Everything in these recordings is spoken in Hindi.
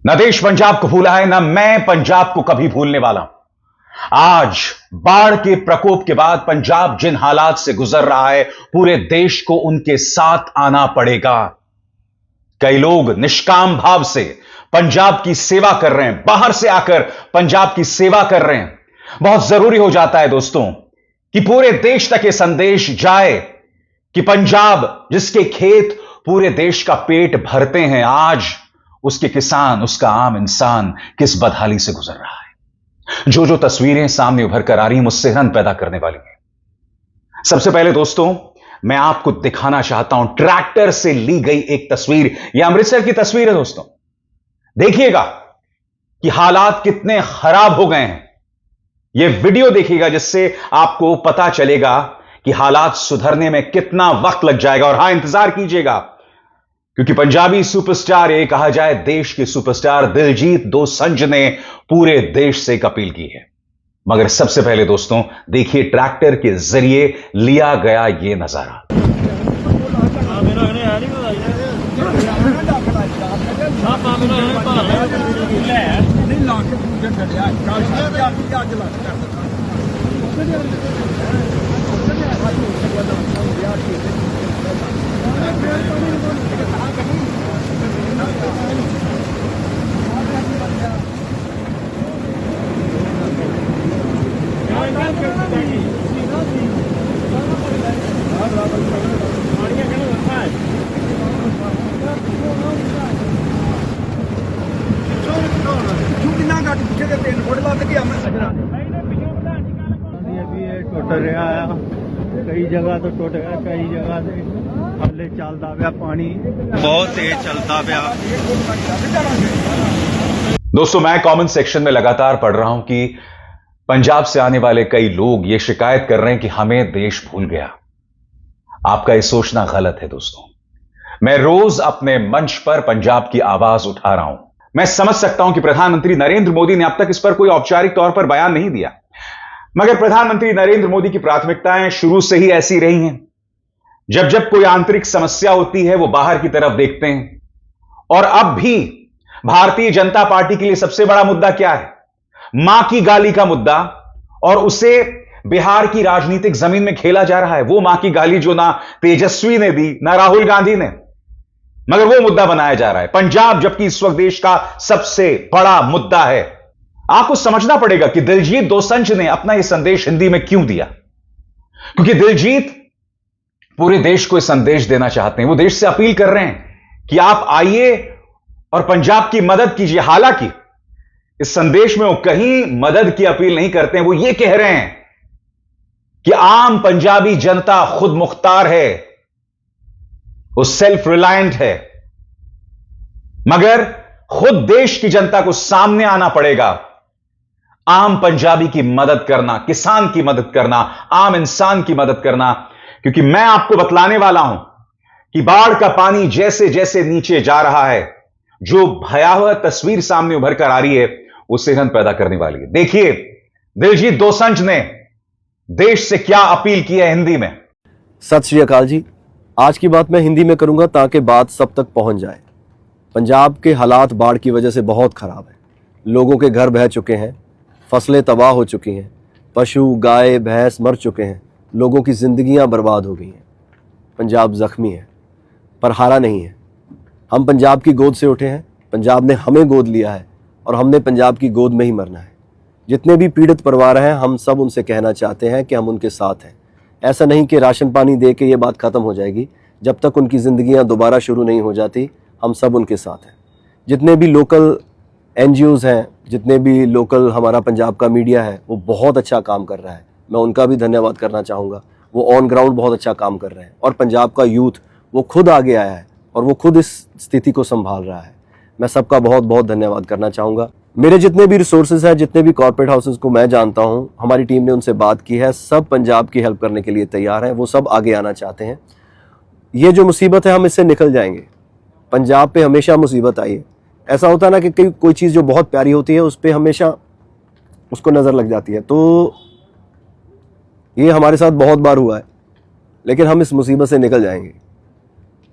न देश पंजाब को भूला है, न मैं पंजाब को कभी भूलने वाला हूं। आज बाढ़ के प्रकोप के बाद पंजाब जिन हालात से गुजर रहा है, पूरे देश को उनके साथ आना पड़ेगा। कई लोग निष्काम भाव से पंजाब की सेवा कर रहे हैं, बाहर से आकर पंजाब की सेवा कर रहे हैं। बहुत जरूरी हो जाता है दोस्तों कि पूरे देश तक यह संदेश जाए कि पंजाब जिसके खेत पूरे देश का पेट भरते हैं, आज उसके किसान, उसका आम इंसान किस बदहाली से गुजर रहा है। जो तस्वीरें सामने उभर कर आ रही हैं, मुझसे रन पैदा करने वाली हैं। सबसे पहले दोस्तों, मैं आपको दिखाना चाहता हूं ट्रैक्टर से ली गई एक तस्वीर। यह अमृतसर की तस्वीर है दोस्तों। देखिएगा कि हालात कितने खराब हो गए हैं। यह वीडियो देखिएगा जिससे आपको पता चलेगा कि हालात सुधरने में कितना वक्त लग जाएगा। और हां, इंतजार कीजिएगा, क्योंकि पंजाबी सुपरस्टार, ये कहा जाए देश के सुपरस्टार दिलजीत दोसांझ ने पूरे देश से एक अपील की है। मगर सबसे पहले दोस्तों, देखिए ट्रैक्टर के जरिए लिया गया यह नजारा। टुट रहा है, कई जगह तो टुट गया, कई जगह से हल्ले चलता पाया, पानी बहुत तेज चलता पाया। दोस्तों, मैं कमेंट सेक्शन में लगातार पढ़ रहा हूं कि पंजाब से आने वाले कई लोग यह शिकायत कर रहे हैं कि हमें देश भूल गया। आपका यह सोचना गलत है दोस्तों। मैं रोज अपने मंच पर पंजाब की आवाज उठा रहा हूं। मैं समझ सकता हूं कि प्रधानमंत्री नरेंद्र मोदी ने अब तक इस पर कोई औपचारिक तौर पर बयान नहीं दिया, मगर प्रधानमंत्री नरेंद्र मोदी की प्राथमिकताएं शुरू से ही ऐसी रही हैं। जब जब कोई आंतरिक समस्या होती है, वो बाहर की तरफ देखते हैं। और अब भी भारतीय जनता पार्टी के लिए सबसे बड़ा मुद्दा क्या है? मां की गाली का मुद्दा। और उसे बिहार की राजनीतिक जमीन में खेला जा रहा है। वो मां की गाली जो ना तेजस्वी ने दी, ना राहुल गांधी ने, मगर वो मुद्दा बनाया जा रहा है। पंजाब जबकि इस वक्त देश का सबसे बड़ा मुद्दा है। आपको समझना पड़ेगा कि दिलजीत दोसांझ ने अपना यह संदेश हिंदी में क्यों दिया, क्योंकि दिलजीत पूरे देश को यह संदेश देना चाहते हैं। वो देश से अपील कर रहे हैं कि आप आइए और पंजाब की मदद कीजिए। हालांकि इस संदेश में वो कहीं मदद की अपील नहीं करते हैं। वो ये कह रहे हैं कि आम पंजाबी जनता खुद मुख्तार है, वो सेल्फ रिलायंट है, मगर खुद देश की जनता को सामने आना पड़ेगा। आम पंजाबी की मदद करना, किसान की मदद करना, आम इंसान की मदद करना। क्योंकि मैं आपको बतलाने वाला हूं कि बाढ़ का पानी जैसे जैसे नीचे जा रहा है, जो भयावह तस्वीर सामने उभर कर आ रही है, वो सिहरन पैदा करने वाली है। देखिए दिलजीत दोसांझ ने देश से क्या अपील की है हिंदी में। सत श्री अकाल जी। आज की बात मैं हिंदी में करूंगा ताकि बात सब तक पहुंच जाए। पंजाब के हालात बाढ़ की वजह से बहुत ख़राब है। लोगों के घर बह चुके हैं, फसलें तबाह हो चुकी हैं, पशु गाय भैंस मर चुके हैं, लोगों की ज़िंदगियां बर्बाद हो गई हैं। पंजाब ज़ख्मी है पर हारा नहीं है। हम पंजाब की गोद से उठे हैं, पंजाब ने हमें गोद लिया है और हमने पंजाब की गोद में ही मरना है। जितने भी पीड़ित परिवार हैं, हम सब उनसे कहना चाहते हैं कि हम उनके साथ हैं। ऐसा नहीं कि राशन पानी दे के ये बात ख़त्म हो जाएगी। जब तक उनकी ज़िंदगियां दोबारा शुरू नहीं हो जाती, हम सब उनके साथ हैं। जितने भी लोकल NGOs हैं, जितने भी लोकल हमारा पंजाब का मीडिया है, वो बहुत अच्छा काम कर रहा है। मैं उनका भी धन्यवाद करना चाहूँगा। वो ऑन ग्राउंड बहुत अच्छा काम कर रहे हैं। और पंजाब का यूथ वो खुद आगे आया है और वो खुद इस स्थिति को संभाल रहा है। मैं सबका बहुत बहुत धन्यवाद करना चाहूँगा। मेरे जितने भी रिसोर्सेज हैं, जितने भी कॉर्पोरेट हाउसेस को मैं जानता हूँ, हमारी टीम ने उनसे बात की है। सब पंजाब की हेल्प करने के लिए तैयार हैं। वो सब आगे आना चाहते हैं। ये जो मुसीबत है, हम इससे निकल जाएंगे। पंजाब पे हमेशा मुसीबत आई है। ऐसा होता है ना कि कोई चीज़ जो बहुत प्यारी होती है, उस पर हमेशा उसको नज़र लग जाती है। तो ये हमारे साथ बहुत बार हुआ है, लेकिन हम इस मुसीबत से निकल जाएंगे।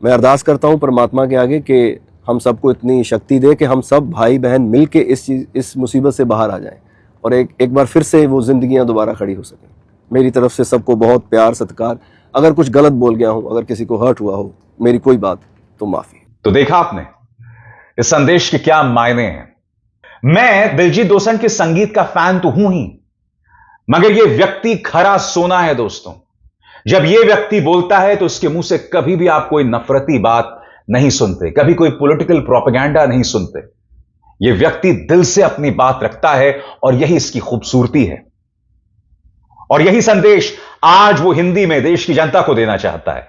मैं अरदास करता हूँ परमात्मा के आगे कि हम सबको इतनी शक्ति दे कि हम सब भाई बहन मिल के इस मुसीबत से बाहर आ जाएं और एक बार फिर से वो जिंदगियां दोबारा खड़ी हो सकें। मेरी तरफ से सबको बहुत प्यार सत्कार। अगर कुछ गलत बोल गया हूं, अगर किसी को हर्ट हुआ हो, मेरी कोई बात तो माफी। तो देखा आपने इस संदेश के क्या मायने हैं। मैं दिलजीत दोसांझ के संगीत का फैन तो हूं ही, मगर यह व्यक्ति खरा सोना है दोस्तों। जब यह व्यक्ति बोलता है तो उसके मुंह से कभी भी आप कोई नफरती बात नहीं सुनते, कभी कोई पॉलिटिकल प्रोपेगेंडा नहीं सुनते। यह व्यक्ति दिल से अपनी बात रखता है और यही इसकी खूबसूरती है। और यही संदेश आज वो हिंदी में देश की जनता को देना चाहता है।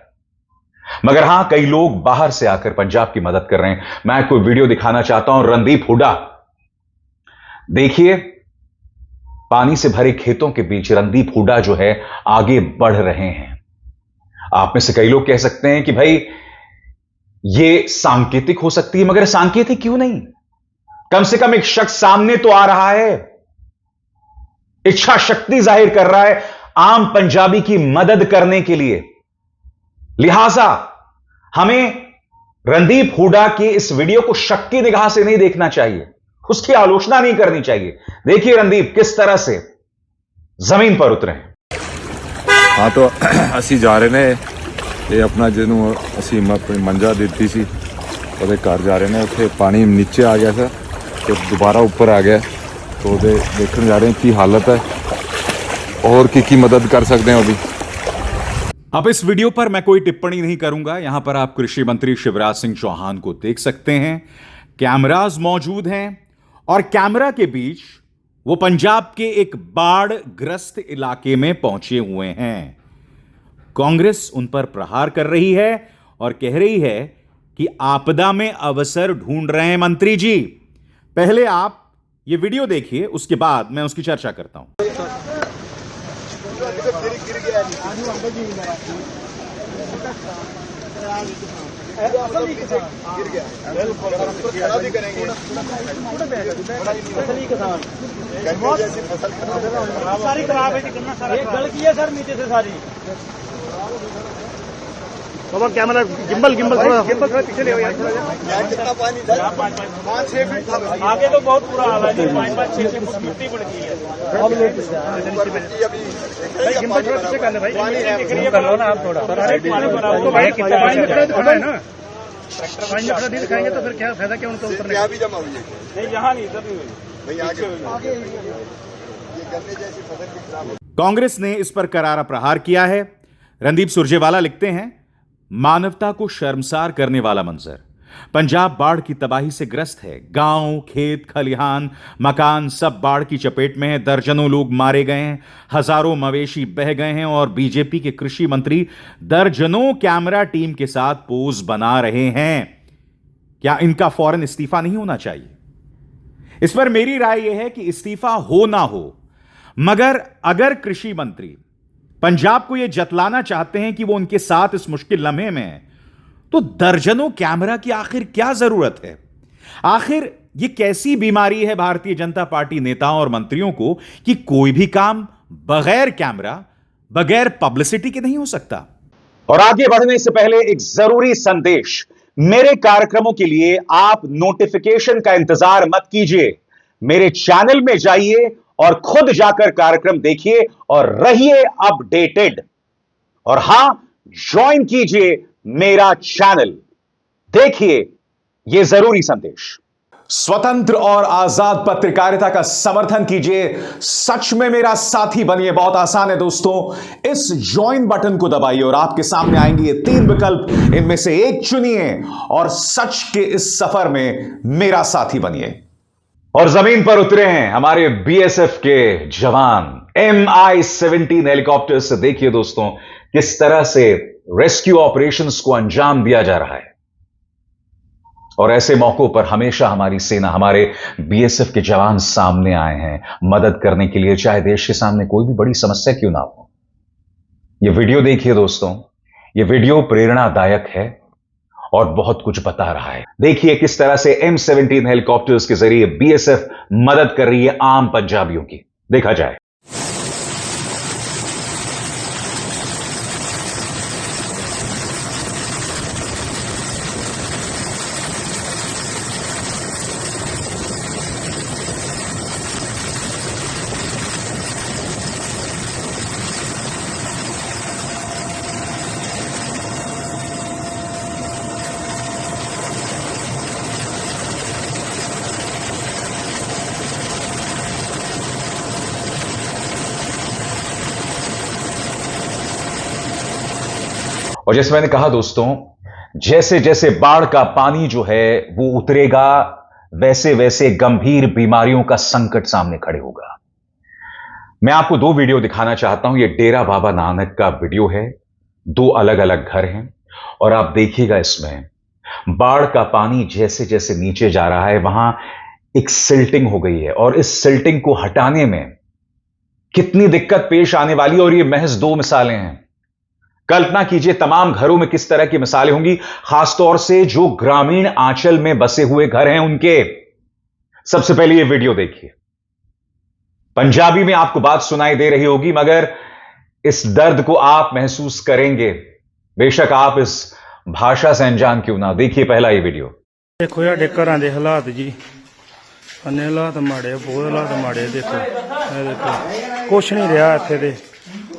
मगर हां, कई लोग बाहर से आकर पंजाब की मदद कर रहे हैं। मैं आपको वीडियो दिखाना चाहता हूं। रणदीप हुड्डा, देखिए, पानी से भरे खेतों के बीच रणदीप हुड्डा जो है आगे बढ़ रहे हैं। आप में से कई लोग कह सकते हैं कि भाई ये सांकेतिक हो सकती है, मगर सांकेतिक क्यों नहीं? कम से कम एक शख्स सामने तो आ रहा है, इच्छा शक्ति जाहिर कर रहा है आम पंजाबी की मदद करने के लिए। लिहाजा हमें रणदीप हुड्डा के इस वीडियो को शक की निगाह से नहीं देखना चाहिए, उसकी आलोचना नहीं करनी चाहिए। देखिए रणदीप किस तरह से जमीन पर उतरे हैं। हाँ, तो असी जा रहे ने, ये अपना जिन्हों असी अपनी मंजा दी सी ਉਹਦੇ घर जा रहे हैं। उत्थे पानी नीचे आ गया था तो दोबारा ऊपर आ गया, तो देखने जा रहे हैं की हालत है और की मदद कर सकते हैं अभी। अब इस वीडियो पर मैं कोई टिप्पणी नहीं करूंगा। यहां पर आप कृषि मंत्री शिवराज सिंह चौहान को देख सकते हैं, कैमरास मौजूद हैं और कैमरा के बीच वो पंजाब के एक बाढ़ ग्रस्त इलाके में पहुंचे हुए हैं। कांग्रेस उन पर प्रहार कर रही है और कह रही है कि आपदा में अवसर ढूंढ रहे हैं मंत्री जी। पहले आप ये वीडियो देखिए, उसके बाद मैं उसकी चर्चा करता हूं। सारी खराब है, गल की है सर नीचे से सारी। बाबा कैमरा गिम्बल थोड़ा पीछे ले यार। कितना पानी था? 5-6 फीट था। आगे तो बहुत बुरा हाल है, 5-6 फुट मिट्टी बढ़ गई है। अब गिम्बल थोड़ा पीछे कर ले भाई, कर लो ना आप थोड़ा। तो भाई कितना पानी दिखाना है ना, पानी थोड़ा नहीं दिखाएंगे तो फिर क्या फायदा, क्या उनको उतरने का भी जमा हुई है। नहीं, यहाँ नहीं, इधर नहीं हुई भाई, आगे ये गन्ने जैसी फसल भी खराब। कांग्रेस ने इस पर करारा प्रहार किया है। रणदीप सुरजेवाला लिखते हैं, मानवता को शर्मसार करने वाला मंजर। पंजाब बाढ़ की तबाही से ग्रस्त है। गांव, खेत, खलिहान, मकान सब बाढ़ की चपेट में है। दर्जनों लोग मारे गए हैं, हजारों मवेशी बह गए हैं और बीजेपी के कृषि मंत्री दर्जनों कैमरा टीम के साथ पोज बना रहे हैं। क्या इनका फौरन इस्तीफा नहीं होना चाहिए? इस पर मेरी राय यह है कि इस्तीफा हो ना हो, मगर अगर कृषि मंत्री पंजाब को यह जतलाना चाहते हैं कि वो उनके साथ इस मुश्किल लम्हे में है, तो दर्जनों कैमरा की आखिर क्या जरूरत है? आखिर ये कैसी बीमारी है भारतीय जनता पार्टी नेताओं और मंत्रियों को कि कोई भी काम बगैर कैमरा, बगैर पब्लिसिटी के नहीं हो सकता? और आगे बढ़ने से पहले एक जरूरी संदेश। मेरे कार्यक्रमों के लिए आप नोटिफिकेशन का इंतजार मत कीजिए। मेरे चैनल में जाइए और खुद जाकर कार्यक्रम देखिए और रहिए अपडेटेड। और हां, ज्वाइन कीजिए मेरा चैनल। देखिए यह जरूरी संदेश। स्वतंत्र और आजाद पत्रकारिता का समर्थन कीजिए, सच में मेरा साथी बनिए। बहुत आसान है दोस्तों, इस ज्वाइन बटन को दबाइए और आपके सामने आएंगे ये 3 विकल्प। इनमें से एक चुनिए और सच के इस सफर में मेरा साथी बनिए। और जमीन पर उतरे हैं हमारे बीएसएफ के जवान MI-17 हेलीकॉप्टर से। देखिए दोस्तों किस तरह से रेस्क्यू ऑपरेशंस को अंजाम दिया जा रहा है। और ऐसे मौकों पर हमेशा हमारी सेना, हमारे बीएसएफ के जवान सामने आए हैं मदद करने के लिए, चाहे देश के सामने कोई भी बड़ी समस्या क्यों ना हो। यह वीडियो देखिए दोस्तों, यह वीडियो प्रेरणादायक है और बहुत कुछ बता रहा है। देखिए किस तरह से M-17 हेलीकॉप्टर्स के जरिए बीएसएफ मदद कर रही है आम पंजाबियों की। देखा जाए। और जैसे मैंने कहा दोस्तों, जैसे जैसे बाढ़ का पानी जो है वो उतरेगा, वैसे वैसे गंभीर बीमारियों का संकट सामने खड़े होगा। मैं आपको दो वीडियो दिखाना चाहता हूं। ये डेरा बाबा नानक का वीडियो है। दो अलग अलग घर हैं और आप देखिएगा, इसमें बाढ़ का पानी जैसे जैसे नीचे जा रहा है, वहां एक सिल्टिंग हो गई है और इस सिल्टिंग को हटाने में कितनी दिक्कत पेश आने वाली है। और ये महज दो मिसालें हैं। कल्पना कीजिए तमाम घरों में किस तरह की मिसालें होंगी, खासतौर से जो ग्रामीण आंचल में बसे हुए घर हैं उनके। सबसे पहले ये वीडियो देखिए। पंजाबी में आपको बात सुनाई दे रही होगी, मगर इस दर्द को आप महसूस करेंगे, बेशक आप इस भाषा से अनजान क्यों ना। देखिए पहला ये वीडियो। देखो यार घर के हालात जी, अन्ने हालात माड़े, बहुत हालात माड़े। देखो कुछ नहीं रहा इत्थे दे,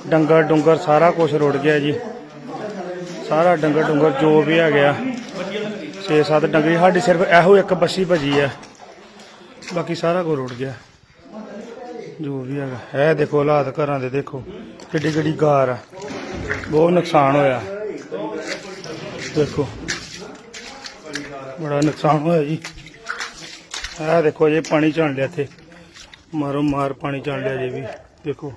डंगर डुंगर सारा कुछ रुड़ गया जी। सारा डंगर डुंगर जो भी है गया, 6-7 डंगरी साडी सिर्फ एहो एक बस्सी भजी है, बाकी सारा कुछ रुड़ गया जो भी है। देखो हालात घर दे, देखो किड्डी किड्डी गार है, बहुत नुकसान होया। देखो बड़ा नुकसान होया जी। है देखो जी पानी चढ़ लिया इत्थे, मारो मार पानी चढ़ लिया जी भी। देखो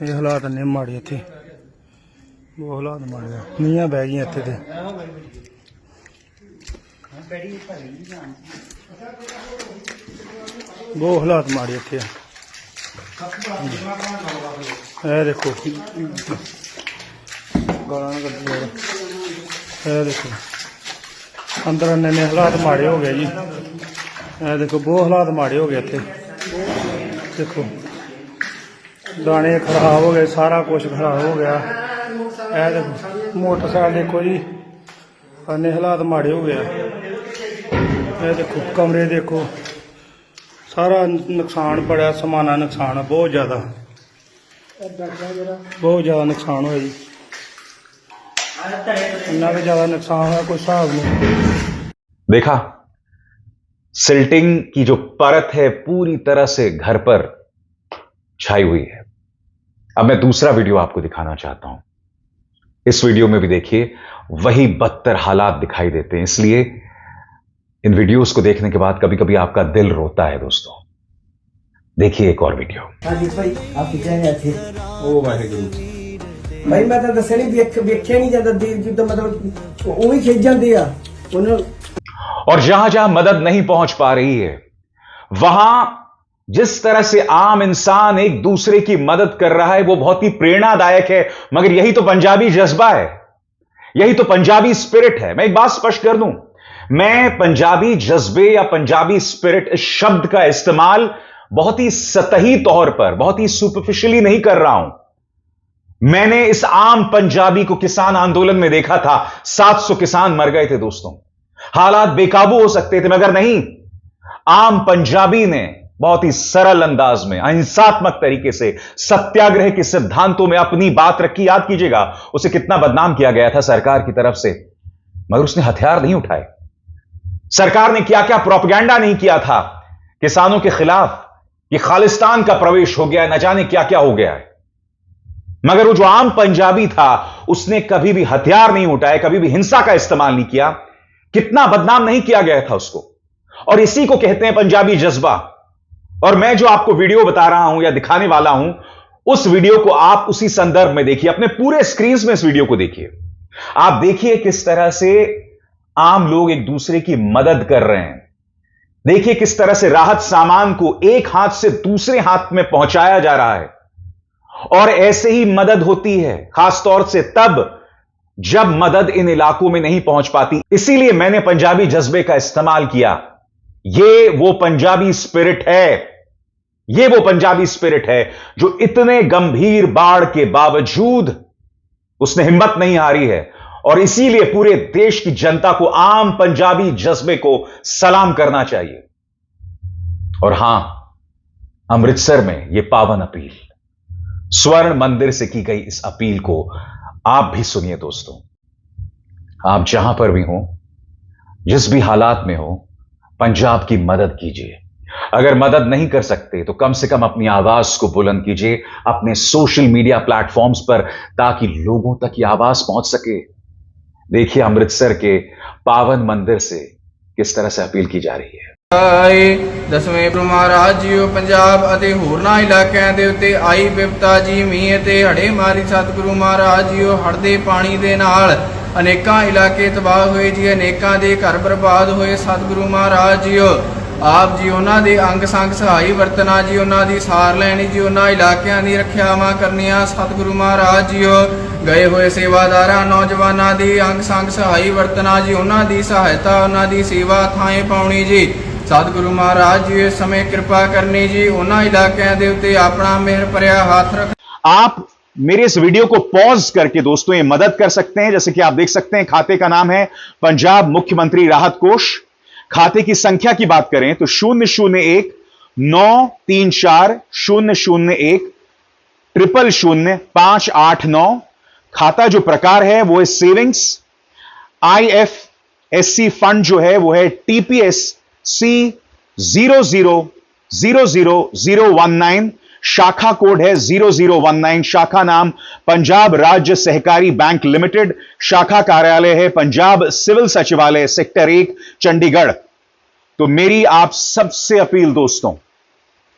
ये हालात ने माड़े इत्थे, बहुत हालात माड़े, नीयां बह गई इत्थे ते। बहुत हालात माड़े इत्थे। है देखो गालां कड्डी, है देखो अंदर अन्ने हालात माड़े हो गए जी। है देखो बहुत हालात माड़े हो गए इत्थे। देखो दाने खराब हो गए, सारा कुछ खराब हो गया। है देखो मोटरसाइकिल देखो जी, अन्ने हालात माड़े हो गया। है देखो कमरे देखो, सारा नुकसान बड़ा, समाना नुकसान है बहुत ज़्यादा, बहुत ज़्यादा नुकसान हुआ जी। इन्ना भी ज़्यादा नुकसान हुआ कोई हिसाब नहीं। देखा, सिल्टिंग की जो परत है पूरी तरह से घर पर छाई हुई है। अब मैं दूसरा वीडियो आपको दिखाना चाहता हूं। इस वीडियो में भी देखिए वही बदतर हालात दिखाई देते हैं, इसलिए इन वीडियोस को देखने के बाद कभी कभी आपका दिल रोता है दोस्तों। देखिए एक और वीडियो। भाई आप क्या थे? ओ वाहेगुरु भाई, मैं तो दस्या नहीं, वेख्या नहीं जाता देर तो मतलब वही खिंच जाते आ। और जहां जहां मदद नहीं पहुंच पा रही है, वहां जिस तरह से आम इंसान एक दूसरे की मदद कर रहा है वो बहुत ही प्रेरणादायक है। मगर यही तो पंजाबी जज्बा है, यही तो पंजाबी स्पिरिट है। मैं एक बात स्पष्ट कर दूं, मैं पंजाबी जज्बे या पंजाबी स्पिरिट इस शब्द का इस्तेमाल बहुत ही सतही तौर पर, बहुत ही सुपरफिशियली नहीं कर रहा हूं। मैंने इस आम पंजाबी को किसान आंदोलन में देखा था। 700 किसान मर गए थे दोस्तों। हालात बेकाबू हो सकते थे, मगर नहीं, आम पंजाबी ने बहुत ही सरल अंदाज में, अहिंसात्मक तरीके से सत्याग्रह के सिद्धांतों में अपनी बात रखी। याद कीजिएगा उसे कितना बदनाम किया गया था सरकार की तरफ से, मगर उसने हथियार नहीं उठाए। सरकार ने क्या क्या प्रोपेगेंडा नहीं किया था किसानों के खिलाफ। ये खालिस्तान का प्रवेश हो गया, न जाने क्या क्या हो गया है। मगर वो जो आम पंजाबी था उसने कभी भी हथियार नहीं उठाए, कभी भी हिंसा का इस्तेमाल नहीं किया। कितना बदनाम नहीं किया गया था उसको। और इसी को कहते हैं पंजाबी जज्बा। और मैं जो आपको वीडियो बता रहा हूं या दिखाने वाला हूं, उस वीडियो को आप उसी संदर्भ में देखिए। अपने पूरे स्क्रीन में इस वीडियो को देखिए। आप देखिए किस तरह से आम लोग एक दूसरे की मदद कर रहे हैं। देखिए किस तरह से राहत सामान को एक हाथ से दूसरे हाथ में पहुंचाया जा रहा है। और ऐसे ही मदद होती है, खासतौर से तब जब मदद इन इलाकों में नहीं पहुंच पाती। इसीलिए मैंने पंजाबी जज्बे का इस्तेमाल किया। ये वो पंजाबी स्पिरिट है, ये वो पंजाबी स्पिरिट है जो इतने गंभीर बाढ़ के बावजूद उसने हिम्मत नहीं हारी है। और इसीलिए पूरे देश की जनता को आम पंजाबी जज्बे को सलाम करना चाहिए। और हां, अमृतसर में यह पावन अपील, स्वर्ण मंदिर से की गई इस अपील को आप भी सुनिए दोस्तों। आप जहां पर भी हो, जिस भी हालात में हो, पंजाब की मदद कीजिए। अगर मदद नहीं कर सकते तो कम से कम अपनी आवाज को बुलंद कीजिए अपने सोशल मीडिया प्लेटफॉर्म्स पर, ताकि लोगों तक ये आवाज पहुंच सके। देखिए अमृतसर के पावन मंदिर से किस तरह से अपील की जा रही है। दसवें गुरु महाराज जीओ पंजाब ਅਤੇ ਹੋਰਨਾਂ ਇਲਾਕਿਆਂ ਦੇ ਉੱਤੇ ਆਈ ਵਿਪਤਾ ਜੀ ਮੀਂਹ ਅਤੇ ਹੜੇ ਮਾਰੀ ਸਤਿਗੁਰੂ ਮਹਾਰਾਜ ਜੀਓ ਹੜ੍ਹ ਦੇ ਪਾਣੀ ਦੇ ਨਾਲ ਅਨੇਕਾਂ ਇਲਾਕੇ ਤਬਾਹ ਹੋਏ ਜੀ, ਅਨੇਕਾਂ ਦੇ ਘਰ ਬਰਬਾਦ ਹੋਏ। ਸਤਿਗੁਰੂ ਮਹਾਰਾਜ ਜੀਓ ਆਪ ਜੀ ਉਹਨਾਂ ਦੇ ਅੰਗ ਸੰਗ ਸਹਾਈ ਵਰਤਣਾ ਜੀ, ਉਹਨਾਂ ਦੀ ਸਾਰ ਲੈਣੀ ਜੀ, ਉਹਨਾਂ ਇਲਾਕਿਆਂ ਦੀ ਰੱਖਿਆਵਾਂ ਕਰਨੀਆਂ। ਸਤਿਗੁਰੂ ਮਹਾਰਾਜ ਜੀਓ ਗਏ ਹੋਏ ਸੇਵਾਦਾਰਾਂ ਨੌਜਵਾਨਾਂ ਦੀ ਅੰਗ ਸੰਗ ਸਹਾਈ ਵਰਤਣਾ ਜੀ, ਉਹਨਾਂ ਦੀ ਸਹਾਇਤਾ ਉਹਨਾਂ ਦੀ ਸੇਵਾ ਥਾਂ ਪਾਉਣੀ ਜੀ। सतगुरु महाराज जी इस समय कृपा करनी जी, उन्होंने इलाकों के उत्ते अपना मेहर भरिया हाथ रख। आप मेरे इस वीडियो को पॉज करके दोस्तों ये मदद कर सकते हैं। जैसे कि आप देख सकते हैं खाते का नाम है पंजाब मुख्यमंत्री राहत कोष। खाते की संख्या की बात करें तो 001-934-001-000-589। खाता जो प्रकार है वो है सेविंग्स। IFSC फंड जो है वो है TPS C000019। शाखा कोड है 0019। शाखा नाम पंजाब राज्य सहकारी बैंक लिमिटेड। शाखा कार्यालय है पंजाब सिविल सचिवालय सेक्टर 1 चंडीगढ़। तो मेरी आप सबसे अपील दोस्तों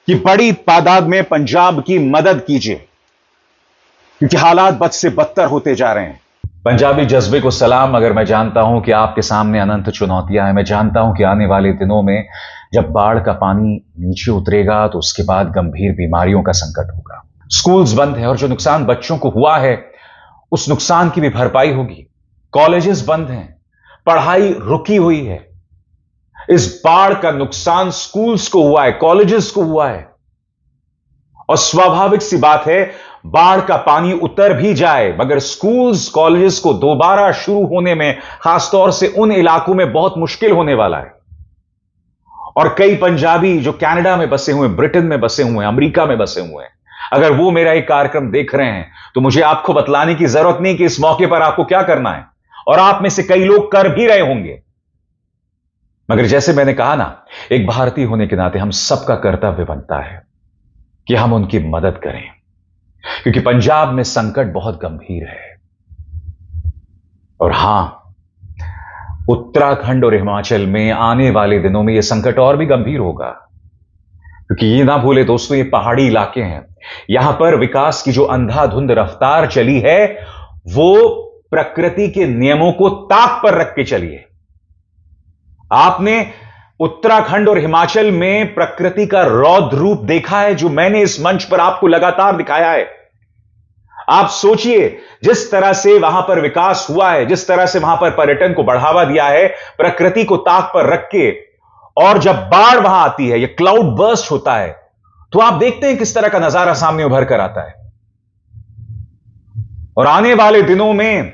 कि बड़ी तादाद में पंजाब की मदद कीजिए, क्योंकि हालात बद से बदतर होते जा रहे हैं। पंजाबी जज्बे को सलाम। मगर मैं जानता हूं कि आपके सामने अनंत चुनौतियां हैं। मैं जानता हूं कि आने वाले दिनों में जब बाढ़ का पानी नीचे उतरेगा तो उसके बाद गंभीर बीमारियों का संकट होगा। स्कूल्स बंद हैं और जो नुकसान बच्चों को हुआ है उस नुकसान की भी भरपाई होगी। कॉलेजेस बंद हैं, पढ़ाई रुकी हुई है। इस बाढ़ का नुकसान स्कूल्स को हुआ है, कॉलेजेस को हुआ है। और स्वाभाविक सी बात है, बाढ़ का पानी उतर भी जाए मगर स्कूल्स कॉलेजेस को दोबारा शुरू होने में खासतौर से उन इलाकों में बहुत मुश्किल होने वाला है। और कई पंजाबी जो कनाडा में बसे हुए, ब्रिटेन में बसे हुए, अमेरिका में बसे हुए हैं, अगर वो मेरा एक कार्यक्रम देख रहे हैं तो मुझे आपको बतलाने की जरूरत नहीं कि इस मौके पर आपको क्या करना है, और आप में से कई लोग कर भी रहे होंगे। मगर जैसे मैंने कहा ना, एक भारतीय होने के नाते हम सबका कर्तव्य बनता है कि हम उनकी मदद करें, क्योंकि पंजाब में संकट बहुत गंभीर है। और हां, उत्तराखंड और हिमाचल में आने वाले दिनों में यह संकट और भी गंभीर होगा, क्योंकि ये ना भूले दोस्तों, ये पहाड़ी इलाके हैं। यहां पर विकास की जो अंधाधुंध रफ्तार चली है वो प्रकृति के नियमों को ताक पर रख के चली है। आपने उत्तराखंड और हिमाचल में प्रकृति का रौद्र रूप देखा है, जो मैंने इस मंच पर आपको लगातार दिखाया है। आप सोचिए, जिस तरह से वहां पर विकास हुआ है, जिस तरह से वहां पर पर्यटन को बढ़ावा दिया है प्रकृति को ताक पर रख के, और जब बाढ़ वहां आती है, यह क्लाउड बर्स्ट होता है, तो आप देखते हैं किस तरह का नजारा सामने उभर कर आता है। और आने वाले दिनों में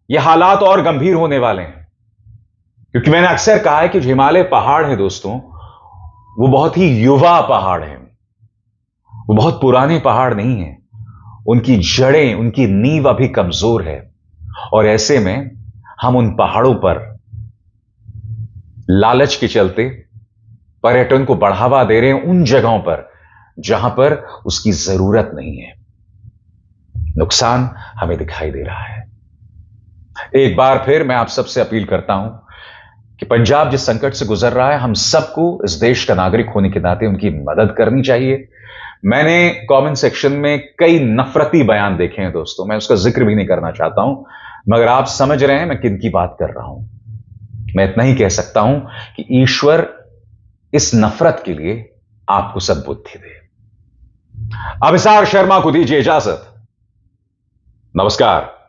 यह हालात और गंभीर होने वाले हैं, क्योंकि मैंने अक्सर कहा है कि जो हिमालय पहाड़ है दोस्तों, वो बहुत ही युवा पहाड़ है, वो बहुत पुराने पहाड़ नहीं है। उनकी जड़ें, उनकी नींव अभी कमजोर है। और ऐसे में हम उन पहाड़ों पर लालच के चलते पर्यटन को बढ़ावा दे रहे हैं, उन जगहों पर जहां पर उसकी जरूरत नहीं है। नुकसान हमें दिखाई दे रहा है। एक बार फिर मैं आप सबसे अपील करता हूं कि पंजाब जिस संकट से गुजर रहा है, हम सबको इस देश का नागरिक होने के नाते उनकी मदद करनी चाहिए। मैंने कमेंट सेक्शन में कई नफरती बयान देखे हैं दोस्तों, मैं उसका जिक्र भी नहीं करना चाहता हूं, मगर आप समझ रहे हैं मैं किन की बात कर रहा हूं। मैं इतना ही कह सकता हूं कि ईश्वर इस नफरत के लिए आपको सद्बुद्धि दे। अभिसार शर्मा को दीजिए इजाजत। नमस्कार।